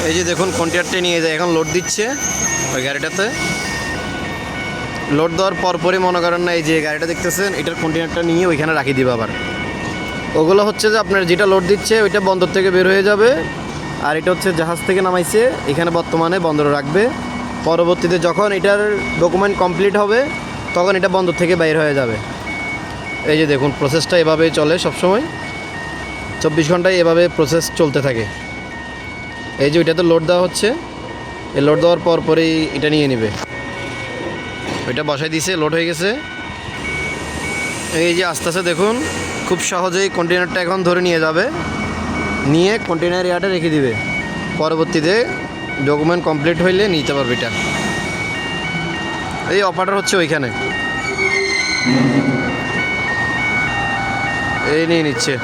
এই যে দেখুন কন্টেনারটা নিয়ে যায়, এখন লোড দিচ্ছে ওই গাড়িটাতে। লোড দেওয়ার পরপরই মনে করেন না, এই যে গাড়িটা দেখতেছেন এটার কন্টেনারটা নিয়ে ওইখানে রাখি দিবে আবার। ওগুলো হচ্ছে যে আপনার যেটা লোড দিচ্ছে ওইটা বন্দর থেকে বের হয়ে যাবে, আর এটা হচ্ছে জাহাজ থেকে নামাইছে এখানে বর্তমানে বন্দরে রাখবে। পরবর্তীতে যখন এটার ডকুমেন্ট কমপ্লিট হবে তখন এটা বন্দর থেকে বাইর হয়ে যাবে। এই যে দেখুন প্রসেসটা এভাবেই চলে সবসময়, 24 ঘন্টায় এভাবে প্রসেস চলতে থাকে। এই যে ওইটাতে লোড দেওয়া হচ্ছে, এই লোড দেওয়ার পরেই এটা নিয়ে নেবে। ওইটা বসাই দিয়েছে, লোড হয়ে গেছে। এই যে আস্তে আস্তে দেখুন খুব সহজেই কন্টেনারটা এখন ধরে নিয়ে যাবে, নিয়ে কন্টেনার ইয়ার্ডে রেখে দিবে। পরবর্তীতে ডকুমেন্ট কমপ্লিট হইলে নিতে পারবে এটা। এই অপারেটর হচ্ছে ওইখানে, এই নিয়ে নিচ্ছে।